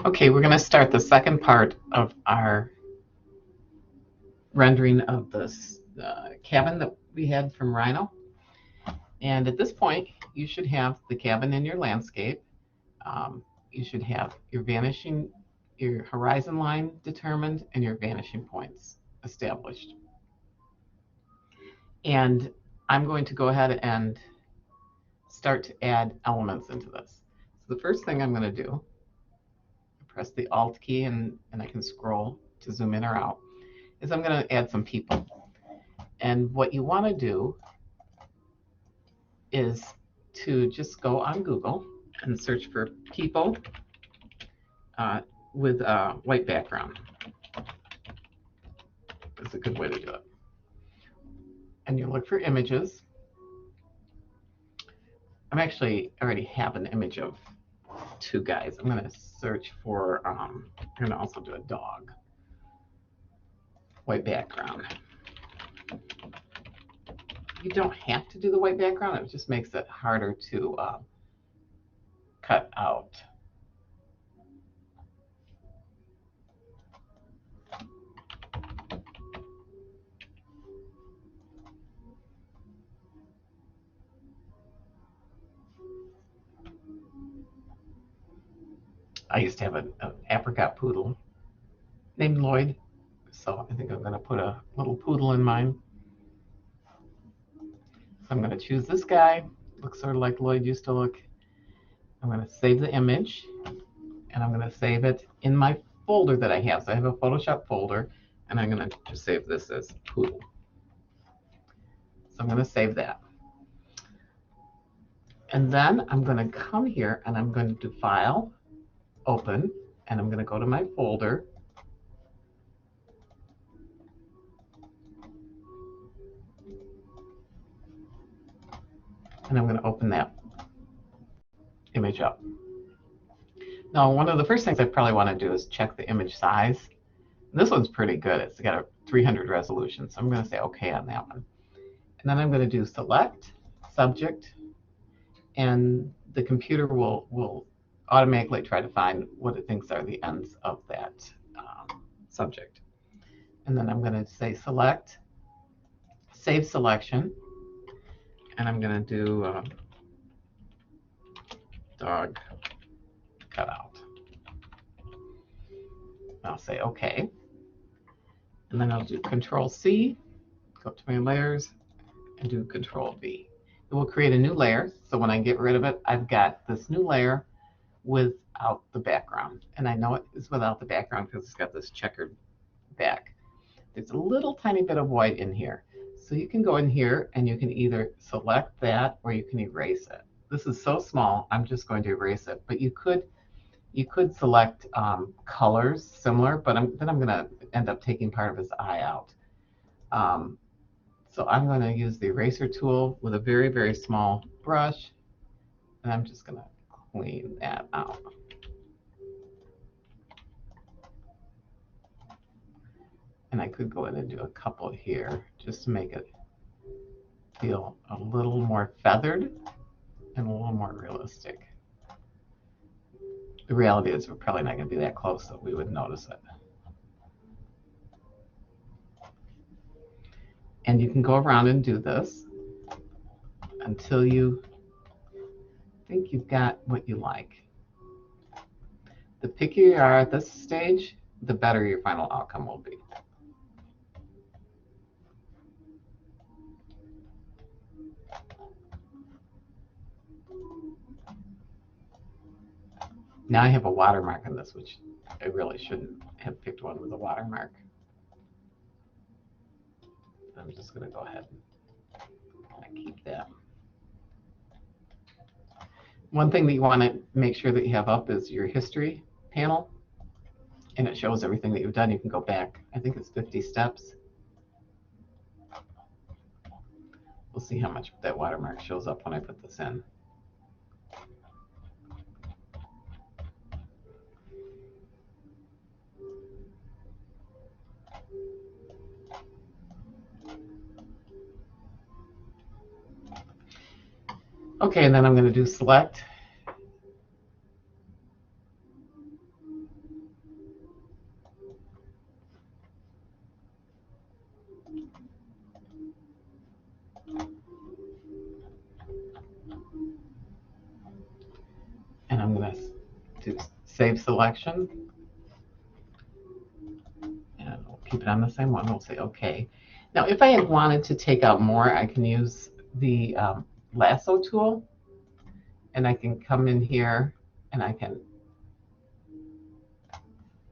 Okay, we're going to start the second part of our rendering of this cabin that we had from Rhino. And at this point, you should have the cabin in your landscape. You should have your horizon line determined and your vanishing points established. And I'm going to go ahead and start to add elements into this. So the first thing I'm going to do, press the Alt key and I can scroll to zoom in or out, is I'm going to add some people. And what you want to do is to just go on Google and search for people with a white background. That's a good way to do it. And you look for images. I already have an image of two guys. I'm going to search for, I'm going to also do a dog. White background. You don't have to do the white background. It just makes it harder to cut out. I used to have an apricot poodle named Lloyd, so I think I'm going to put a little poodle in mine. So I'm going to choose this guy. Looks sort of like Lloyd used to look. I'm going to save the image, and I'm going to save it in my folder that I have. So I have a Photoshop folder, and I'm going to just save this as poodle. So I'm going to save that. And then I'm going to come here, and I'm going to do File, Open, and I'm going to go to my folder. And I'm going to open that image up. Now, one of the first things I probably want to do is check the image size. This one's pretty good. It's got a 300 resolution, so I'm going to say OK on that one. And then I'm going to do Select, Subject, and the computer will automatically try to find what it thinks are the ends of that subject. And then I'm going to say Select, Save Selection, and I'm going to do dog cutout. I'll say OK. And then I'll do Control-C, go to my layers, and do Control-V. It will create a new layer. So when I get rid of it, I've got this new layer without the background. And I know it is without the background because it's got this checkered back. There's a little tiny bit of white in here. So you can go in here and you can either select that or you can erase it. This is so small, I'm just going to erase it. But you could select colors similar, but then I'm going to end up taking part of his eye out. So I'm going to use the eraser tool with a very, very small brush, and I'm just going to clean that out. And I could go in and do a couple here just to make it feel a little more feathered and a little more realistic. The reality is we're probably not going to be that close that we would notice it. And you can go around and do this until you think you've got what you like. The pickier you are at this stage, the better your final outcome will be. Now I have a watermark on this, which I really shouldn't have picked one with a watermark. I'm just going to go ahead and keep that. One thing that you want to make sure that you have up is your history panel, and it shows everything that you've done. You can go back, I think it's 50 steps. We'll see how much that watermark shows up when I put this in. Okay, and then I'm going to do Select. going to do save selection. And we'll keep it on the same one. We'll say OK. Now, if I had wanted to take out more, I can use the lasso tool. And I can come in here and I can,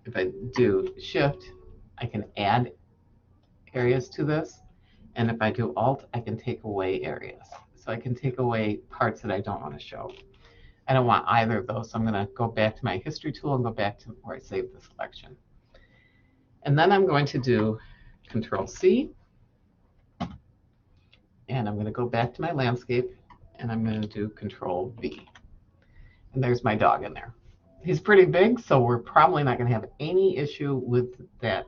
if I do Shift, I can add areas to this. And if I do Alt, I can take away areas. So I can take away parts that I don't want to show. I don't want either of those, so I'm going to go back to my history tool and go back to where I saved the selection. And then I'm going to do Control C. And I'm going to go back to my landscape, and I'm going to do Control V. And there's my dog in there. He's pretty big, so we're probably not going to have any issue with that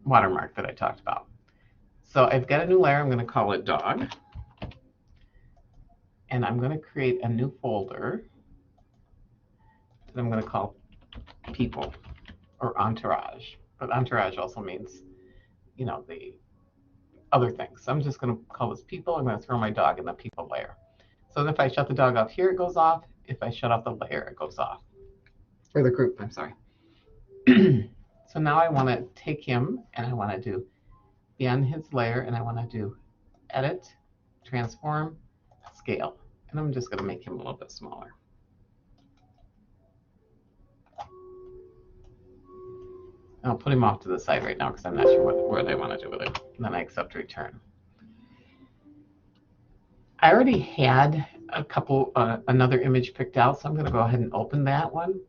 watermark that I talked about. So I've got a new layer. I'm going to call it Dog. And I'm going to create a new folder that I'm going to call People or Entourage. But Entourage also means, you know, the other things. So I'm just going to call this People. I'm going to throw my dog in the People layer. So if I shut the dog off here, it goes off. If I shut off the layer, it goes off. Or the group, I'm sorry. So now I want to take him and I want to do be on his layer, and I want to do Edit, Transform, Scale. And I'm just going to make him a little bit smaller. And I'll put him off to the side right now because I'm not sure what I want to do with it. And then I accept return. I already had a couple, another image picked out, so I'm going to go ahead and open that one.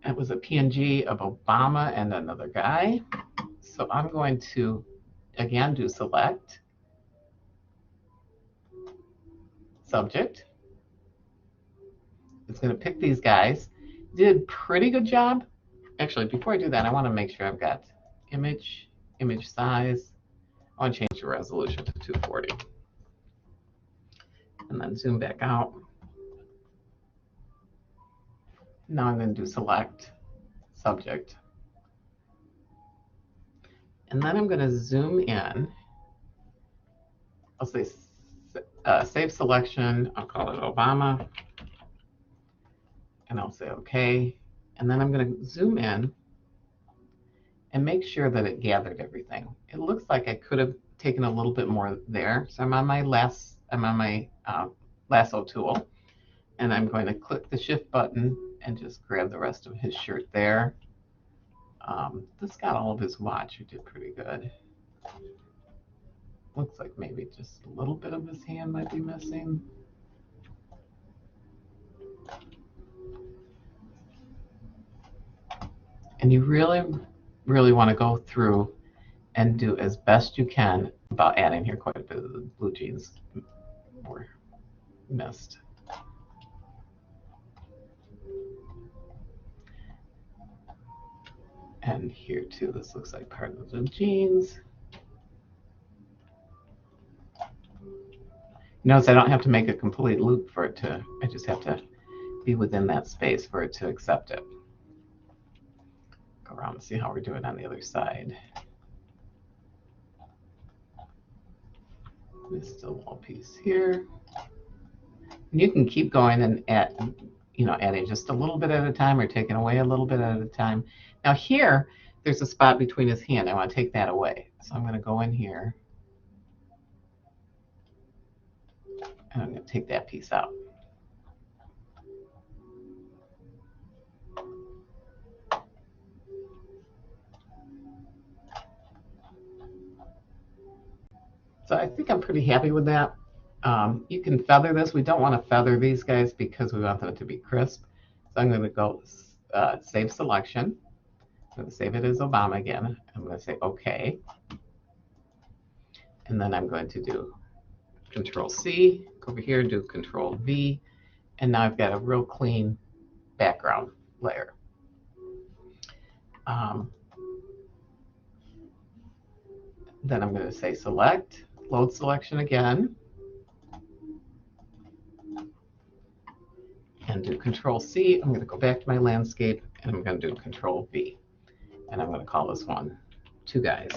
It was a PNG of Obama and another guy. So I'm going to, again, do Select, Subject. It's going to pick these guys. Did a pretty good job. Actually, before I do that, I want to make sure I've got image, image size. I want to change the resolution to 240. And then zoom back out. Now I'm going to do Select, Subject. And then I'm going to zoom in. I'll say Save Selection. I'll call it Obama. And I'll say OK. And then I'm going to zoom in and make sure that it gathered everything. It looks like I could have taken a little bit more there. So I'm on my lasso tool. And I'm going to click the Shift button and just grab the rest of his shirt there. This got all of his watch. He did pretty good. Looks like maybe just a little bit of his hand might be missing. And you really, really want to go through and do as best you can about adding here. Quite a bit of the blue jeans were missed. And here too, this looks like part of the jeans. Notice I don't have to make a complete loop for it to, I just have to be within that space for it to accept it. Go around and see how we're doing on the other side. There's still a little piece here. And you can keep going and add, adding just a little bit at a time or taking away a little bit at a time. Now here, there's a spot between his hand. I want to take that away. So I'm going to go in here. And I'm going to take that piece out. So I think I'm pretty happy with that. You can feather this. We don't want to feather these guys because we want them to be crisp. So I'm going to go Save Selection. I'm going to save it as Obama again. I'm going to say OK. And then I'm going to do Control C, go over here, do Control V. And now I've got a real clean background layer. Then I'm going to say Select, Load Selection again. And do Control C. I'm going to go back to my landscape and I'm going to do Control V. And I'm going to call this one Two Guys.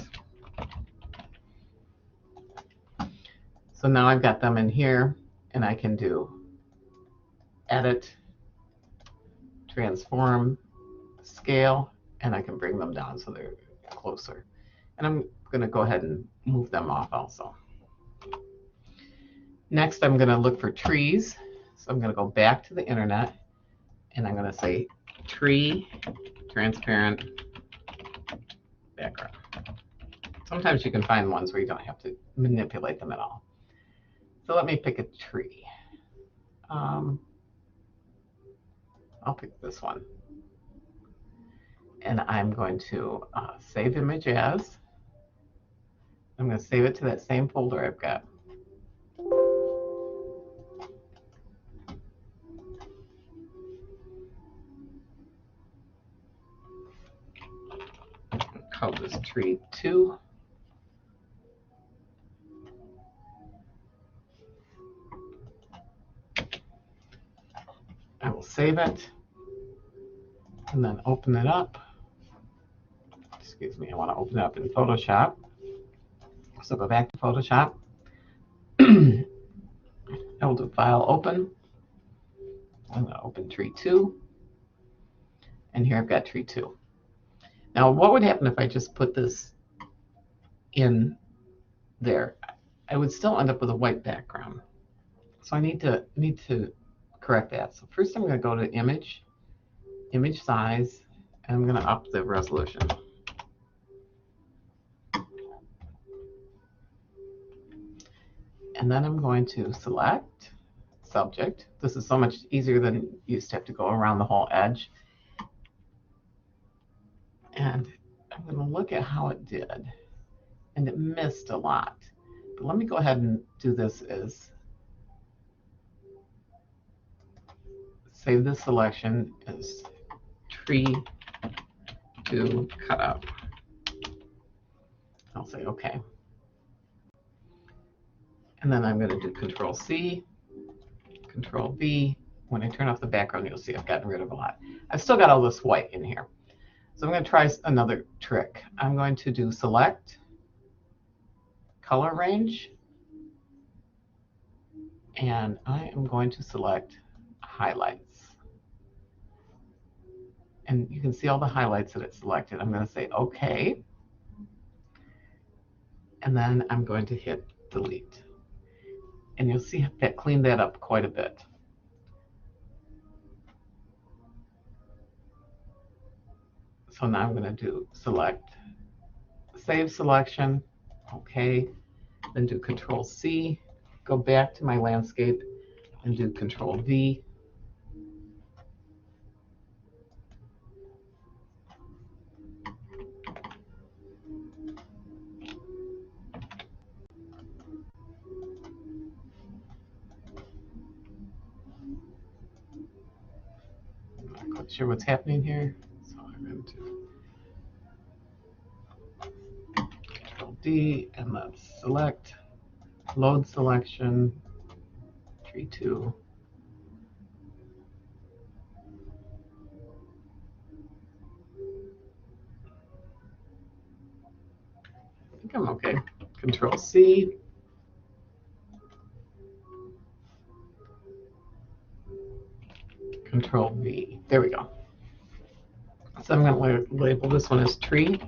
So now I've got them in here, and I can do edit, transform, scale, and I can bring them down so they're closer. And I'm going to go ahead and move them off also. Next, I'm going to look for trees. So I'm going to go back to the internet, and I'm going to say tree transparent background. Sometimes you can find ones where you don't have to manipulate them at all. So let me pick a tree. I'll pick this one. And I'm going to save image as. I'm going to save it to that same folder I've got. Call this tree 2. I will save it and then open it up. Excuse me, I want to open it up in Photoshop. So go back to Photoshop. I will do File, Open. I'm going to open tree 2. And here I've got tree 2. Now, what would happen if I just put this in there? I would still end up with a white background. So I need to correct that. So first I'm going to go to Image, Image Size, and I'm going to up the resolution. And then I'm going to select Subject. This is so much easier than you used to have to go around the whole edge. And I'm going to look at how it did. And it missed a lot. But let me go ahead and do this as save this selection as tree to cut out. I'll say OK. And then I'm going to do Control C, Control V. When I turn off the background, you'll see I've gotten rid of a lot. I've still got all this white in here. So I'm going to try another trick. I'm going to do Select, Color Range, and I am going to select Highlights. And you can see all the highlights that it selected. I'm going to say OK. And then I'm going to hit Delete. And you'll see that cleaned that up quite a bit. So now I'm going to do Select, Save Selection, OK. Then do Control C, go back to my landscape, and do Control V. I'm not quite sure what's happening here. So I'm going to Control D, and let's select, load selection, tree 2. I think I'm OK. Control C. Control V. There we go. So I'm going to label this one as tree.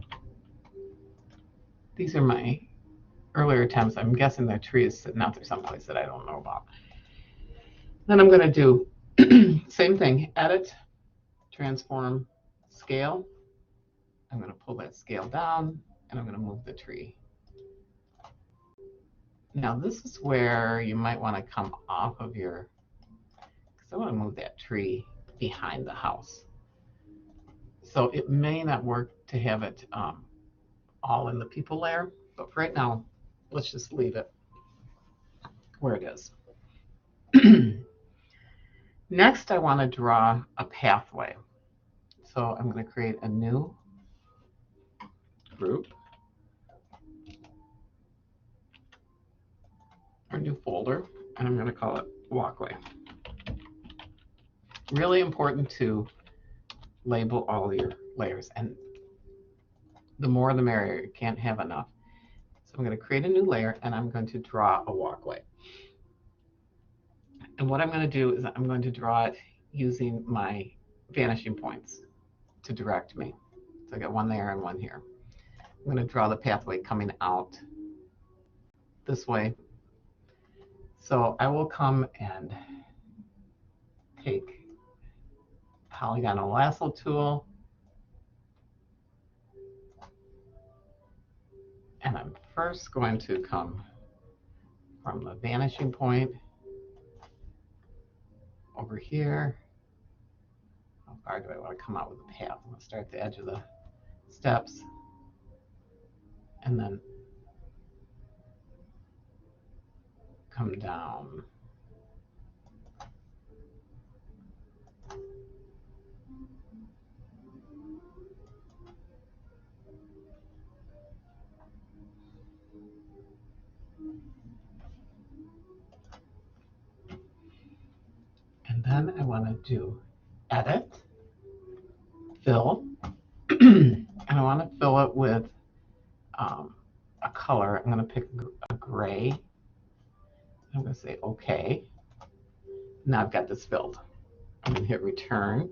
These are my earlier attempts. I'm guessing the tree is sitting out there someplace that I don't know about. Then I'm going to do same thing, edit, transform, scale. I'm going to pull that scale down, and I'm going to move the tree. Now this is where you might want to come off of your, because I want to move that tree behind the house. So it may not work to have it all in the people layer, but for right now, let's just leave it where it is. Next, I want to draw a pathway. So I'm going to create a new group or new folder, and I'm going to call it walkway. Really important to label all your layers, and the more the merrier. You can't have enough. So I'm going to create a new layer and I'm going to draw a walkway. And what I'm going to do is I'm going to draw it using my vanishing points to direct me. So I got one there and one here. I'm going to draw the pathway coming out this way. So I will come and take polygonal lasso tool, and I'm first going to come from the vanishing point over here. How far do I want to come out with the path? I'm going to start at the edge of the steps and then come down. And then I want to do edit, fill, and I want to fill it with a color. I'm going to pick a gray. I'm going to say OK. Now I've got this filled. I'm going to hit return.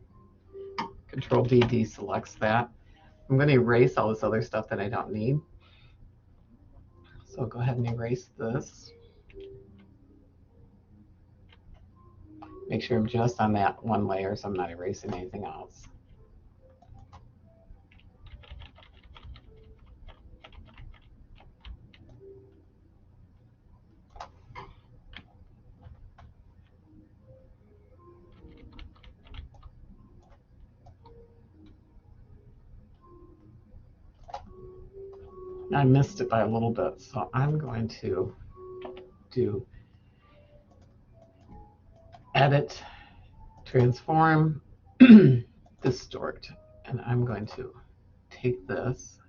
Control D deselects that. I'm going to erase all this other stuff that I don't need. So go ahead and erase this. Make sure I'm just on that one layer so I'm not erasing anything else. I missed it by a little bit, so I'm going to do edit, transform, distort, and I'm going to take this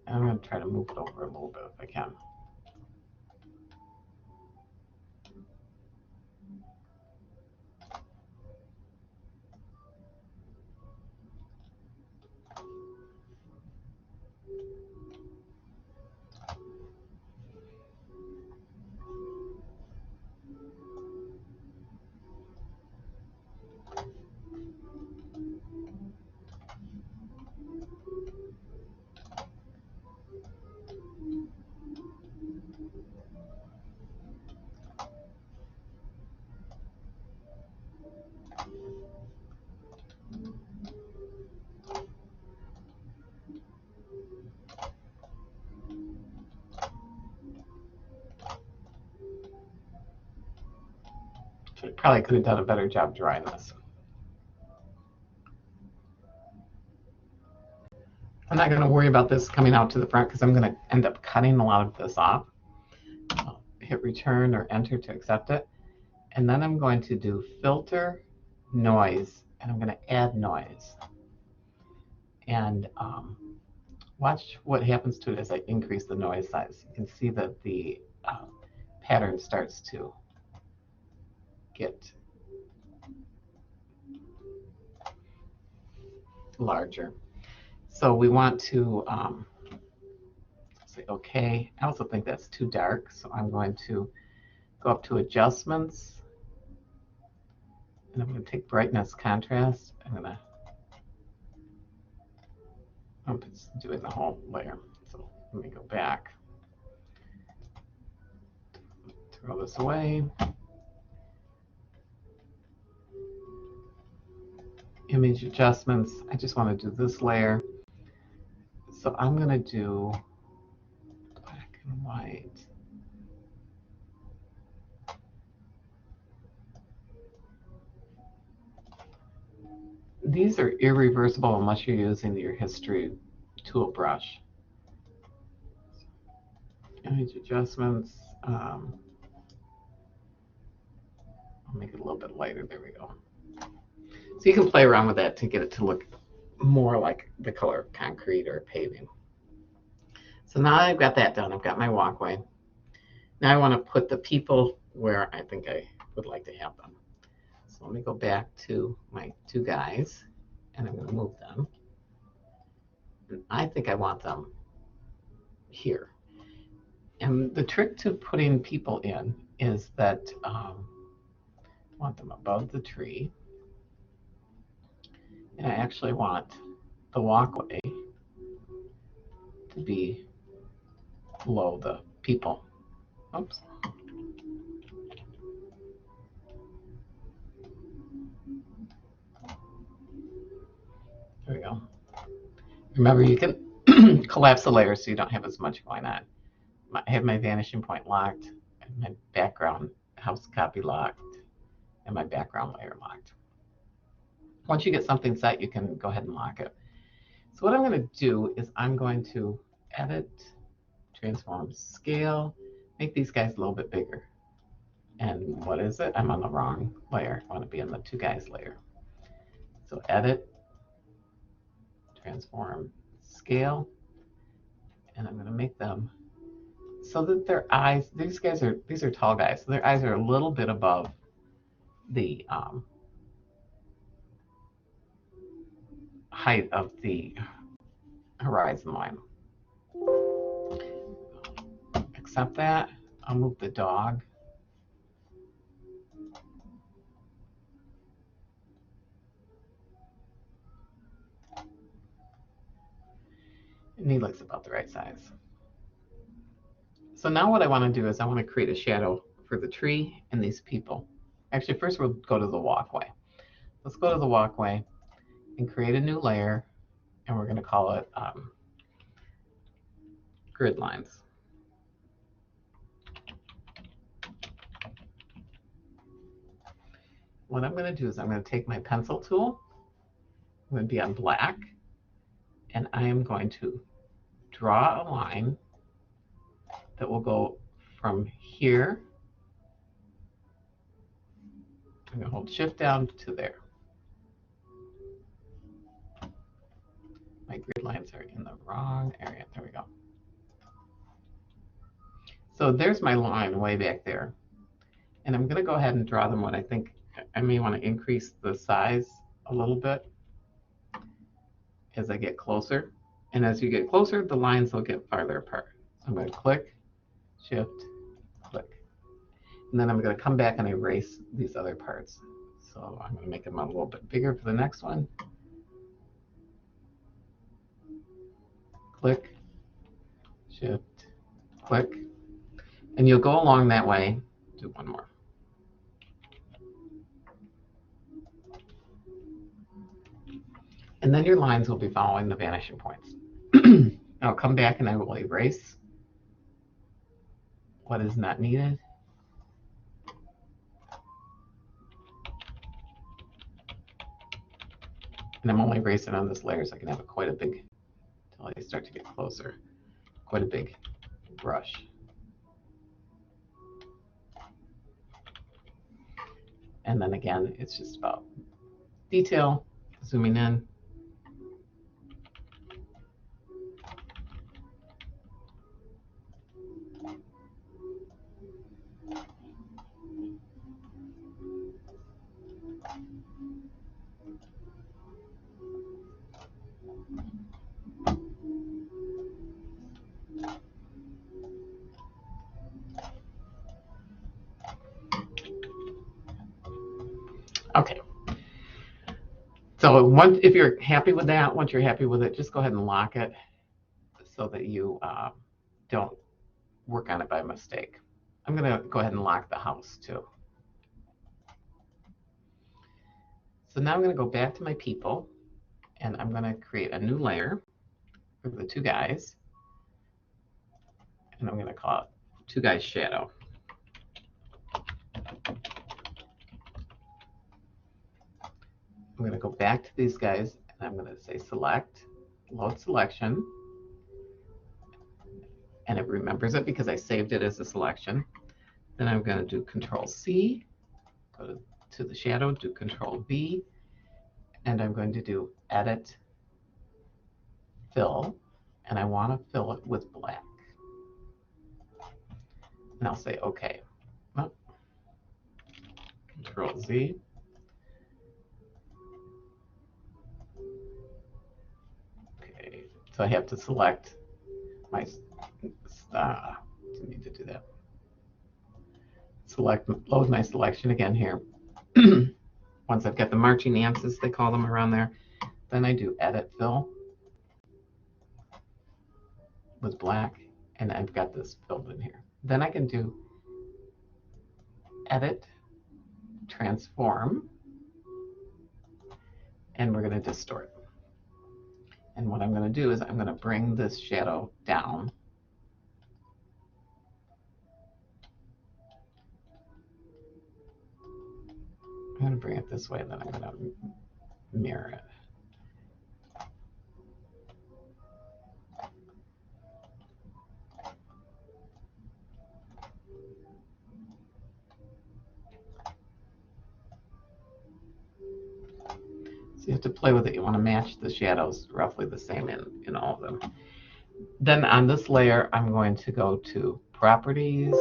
and I'm going to try to move it over a little bit if I can. I probably could have done a better job drawing this. I'm not going to worry about this coming out to the front because I'm going to end up cutting a lot of this off. I'll hit return or enter to accept it. And then I'm going to do filter, noise, and I'm going to add noise. And watch what happens to it as I increase the noise size. You can see that the pattern starts to get larger. So we want to say OK. I also think that's too dark, so I'm going to go up to adjustments, and I'm going to take brightness, contrast. I'm just doing the whole layer. So let me go back. Throw this away. Image adjustments. I just want to do this layer. So I'm going to do black and white. These are irreversible unless you're using your history tool brush. Image adjustments. I'll make it a little bit lighter. There we go. So you can play around with that to get it to look more like the color of concrete or paving. So now I've got that done. I've got my walkway. Now I want to put the people where I think I would like to have them. So let me go back to my two guys, and I'm going to move them. I think I want them here. And the trick to putting people in is that I want them above the tree. And I actually want the walkway to be below the people. Oops. There we go. Remember, you can collapse the layers so you don't have as much going on. I have my vanishing point locked, and my background house copy locked, and my background layer locked. Once you get something set, you can go ahead and lock it. So what I'm going to do is I'm going to edit, transform, scale, make these guys a little bit bigger. And what is it? I'm on the wrong layer. I want to be on the two guys layer. So edit, transform, scale, and I'm going to make them so that their eyes, these are tall guys, so their eyes are a little bit above the height of the horizon line. Accept that. I'll move the dog. And he looks about the right size. So now what I want to do is I want to create a shadow for the tree and these people. Actually, first we'll go to the walkway. Let's go to the walkway and create a new layer, and we're going to call it grid lines. What I'm going to do is I'm going to take my pencil tool. I'm going to be on black, and I am going to draw a line that will go from here. I'm going to hold shift down to there. My grid lines are in the wrong area. There we go. So there's my line way back there. And I'm going to go ahead and draw them what I think I may want to increase the size a little bit as I get closer. And as you get closer, the lines will get farther apart. So I'm going to click, shift, click. And then I'm going to come back and erase these other parts. So I'm going to make them a little bit bigger for the next one. Click, shift, click. And you'll go along that way. Do one more. And then your lines will be following the vanishing points. I'll come back and I will erase what is not needed. And I'm only erasing on this layer so I can have quite a big, until I start to get closer, quite a big brush. And then again, it's just about detail, zooming in. Okay. So if you're happy with that, once you're happy with it, just go ahead and lock it so that you don't work on it by mistake. I'm going to go ahead and lock the house too. So now I'm going to go back to my people, and I'm going to create a new layer for the two guys. And I'm going to call it two guys shadow. I'm going to go back to these guys, and I'm going to say select, load selection. And it remembers it because I saved it as a selection. Then I'm going to do Control C, go to the shadow, do Control V, and I'm going to do Edit, Fill, and I want to fill it with black. And I'll say OK. Oh. Control Z. Okay, So I have to select my, didn't need to do that. Load my selection again here. Once I've got the marching ants, as they call them around there, then I do edit fill with black, and I've got this filled in here. Then I can do edit, transform, and we're going to distort. And what I'm going to do is I'm going to bring this shadow down. I'm going to bring it this way, and then I'm going to mirror it. So you have to play with it. You want to match the shadows roughly the same in all of them. Then on this layer, I'm going to go to Properties.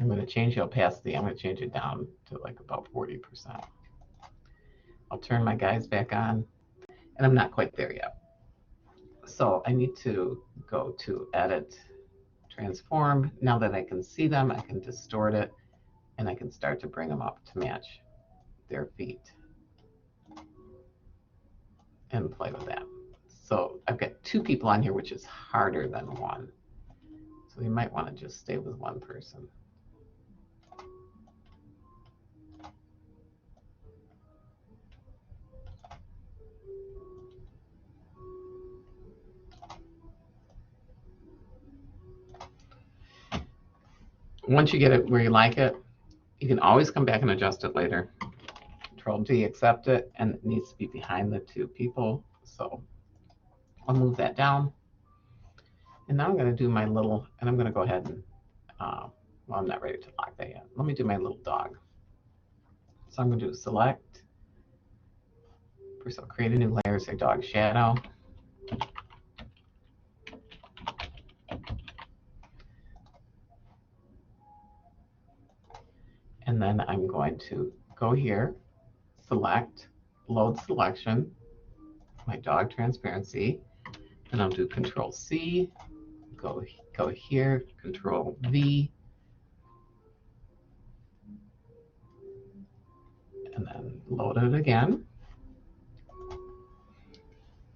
I'm going to change the opacity. I'm going to change it down to like about 40%. I'll turn my guys back on, and I'm not quite there yet. So I need to go to Edit, Transform. Now that I can see them, I can distort it, and I can start to bring them up to match their feet and play with that. So I've got 2 people on here, which is harder than 1. So you might want to just stay with 1 person. Once you get it where you like it, you can always come back and adjust it later. Control D, accept it, and it needs to be behind the 2 people. So I'll move that down. And now I'm going to do my little, and I'm going to go ahead and, well, I'm not ready to lock that yet. Let me do my little dog. So I'm going to do select. First, I'll create a new layer, say dog shadow. And then I'm going to go here, select, load selection, my dog transparency, and I'll do Control C, go here, Control V, and then load it again.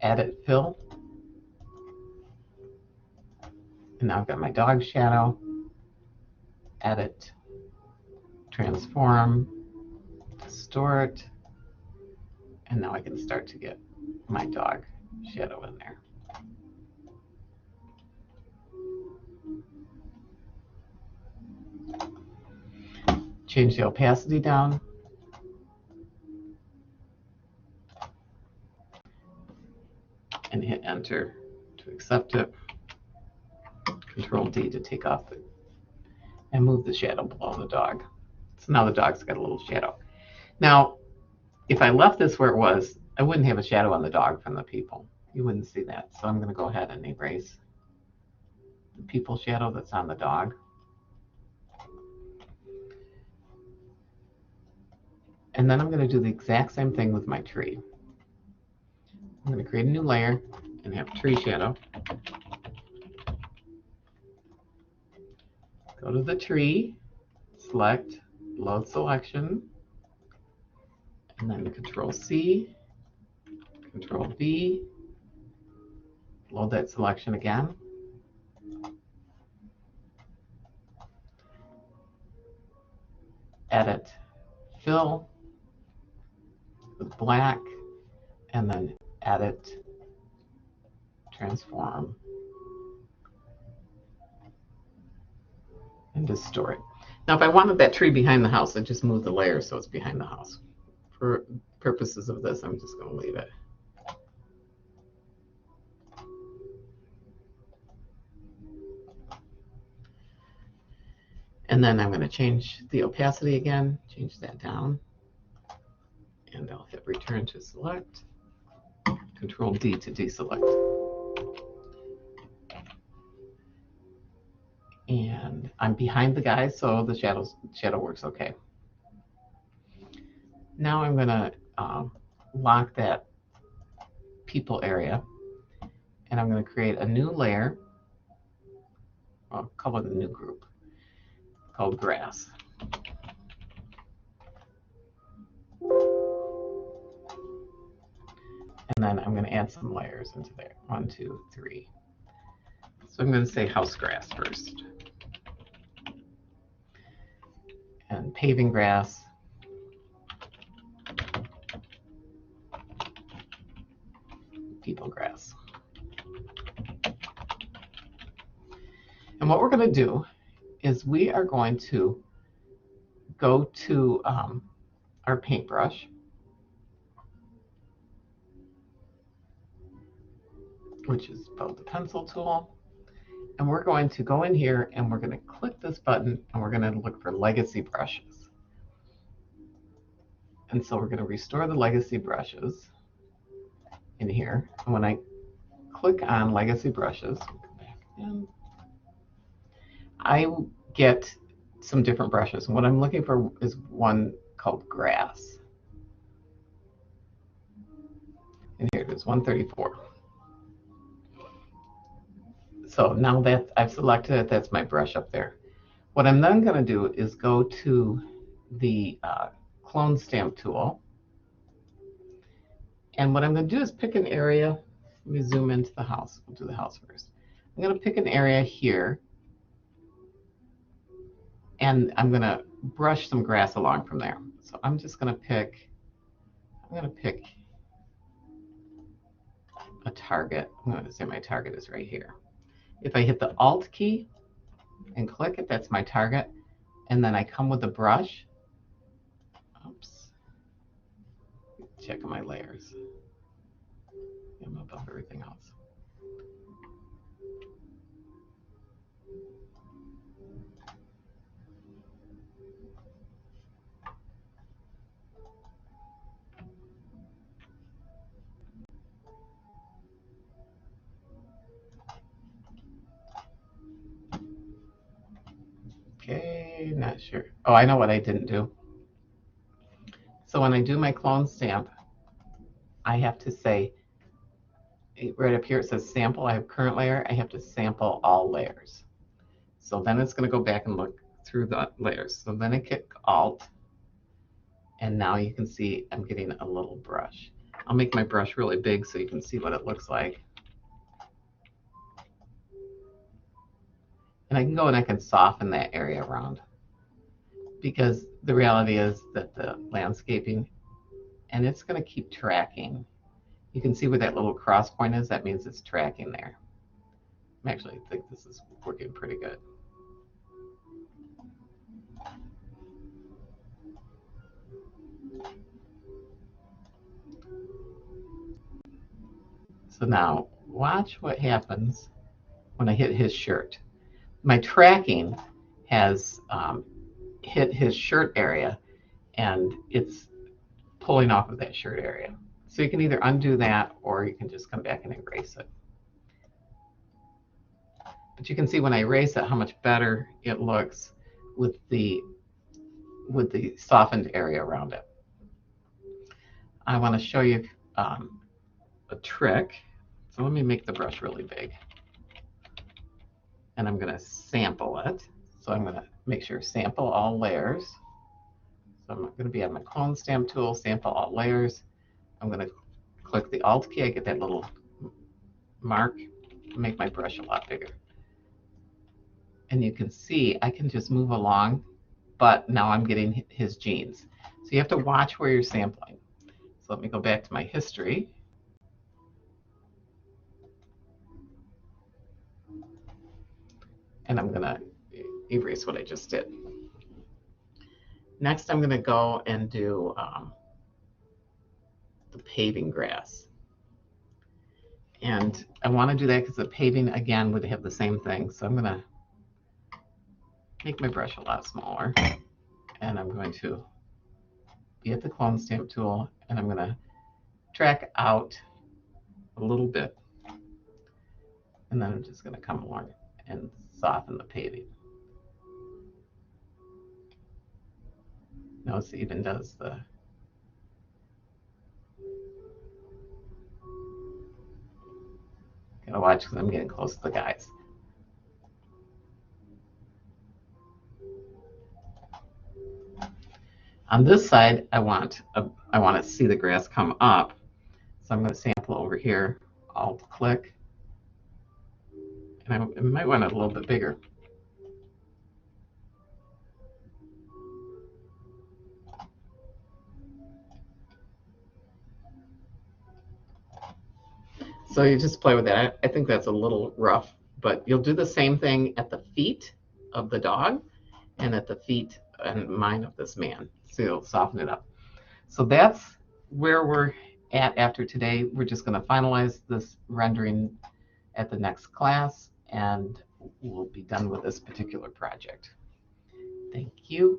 Edit fill, and now I've got my dog shadow. Edit, transform, distort, and now I can start to get my dog shadow in there. Change the opacity down. And hit enter to accept it. Control D to take off it. And move the shadow below the dog. So now the dog's got a little shadow. Now, if I left this where it was, I wouldn't have a shadow on the dog from the people. You wouldn't see that. So I'm going to go ahead and erase the people shadow that's on the dog. And then I'm going to do the exact same thing with my tree. I'm going to create a new layer and have tree shadow. Go to the tree, select, load selection, and then Control C, Control V, load that selection again. Edit, fill with black, and then edit, transform, and distort. Now, if I wanted that tree behind the house, I'd just move the layer so it's behind the house. For purposes of this, I'm just going to leave it. And then I'm going to change the opacity again, change that down, and I'll hit return to select, Control D to deselect. And I'm behind the guy, so the shadow works okay. Now I'm going to lock that people area, and I'm going to create a new layer. I'll call it a new group called grass. And then I'm going to add some layers into there. 1, 2, 3. So I'm going to say house grass first. And paving grass. People grass. And what we're going to do is we are going to go to our paintbrush, which is both the pencil tool, and we're going to go in here and we're going to click this button and we're going to look for legacy brushes. And so we're going to restore the legacy brushes in here. And when I click on legacy brushes, I get some different brushes. And what I'm looking for is one called grass. And here it is, 134. So now that I've selected it, that's my brush up there. What I'm then going to do is go to the clone stamp tool. And what I'm going to do is pick an area. Let me zoom into the house. We'll do the house first. I'm going to pick an area here. And I'm going to brush some grass along from there. So I'm just going to pick, a target. I'm going to say my target is right here. If I hit the Alt key and click it, that's my target. And then I come with a brush. Oops. Checking my layers. I'm above everything else. Okay, not sure. Oh, I know what I didn't do. So when I do my clone stamp, I have to say, right up here it says sample. I have current layer. I have to sample all layers. So then it's going to go back and look through the layers. So then I click Alt, and now you can see I'm getting a little brush. I'll make my brush really big so you can see what it looks like. And I can go and I can soften that area around, because the reality is that the landscaping, and it's going to keep tracking. You can see where that little cross point is. That means it's tracking there. I actually think this is working pretty good. So now watch what happens when I hit his shirt. My tracking has hit his shirt area, and it's pulling off of that shirt area. So you can either undo that or you can just come back and erase it. But you can see when I erase it how much better it looks with the softened area around it. I want to show you a trick. So let me make the brush really big. And I'm going to sample it. So I'm going to make sure sample all layers. So I'm going to be on my clone stamp tool, sample all layers. I'm going to click the Alt key. I get that little mark, make my brush a lot bigger. And you can see I can just move along, but now I'm getting his jeans. So you have to watch where you're sampling. So let me go back to my history. And I'm going to erase what I just did. Next, I'm going to go and do the paving grass. And I want to do that because the paving, again, would have the same thing. So I'm going to make my brush a lot smaller. And I'm going to be at the clone stamp tool, and I'm going to track out a little bit. And then I'm just going to come along and soften the paving. Notice it even does the Gotta watch because I'm getting close to the guys. On this side, I want to see the grass come up. So I'm going to sample over here, Alt click, and I might want it a little bit bigger. So you just play with that. I think that's a little rough, but you'll do the same thing at the feet of the dog and at the feet and mine of this man. So you'll soften it up. So that's where we're at after today. We're just going to finalize this rendering at the next class, and we'll be done with this particular project. Thank you.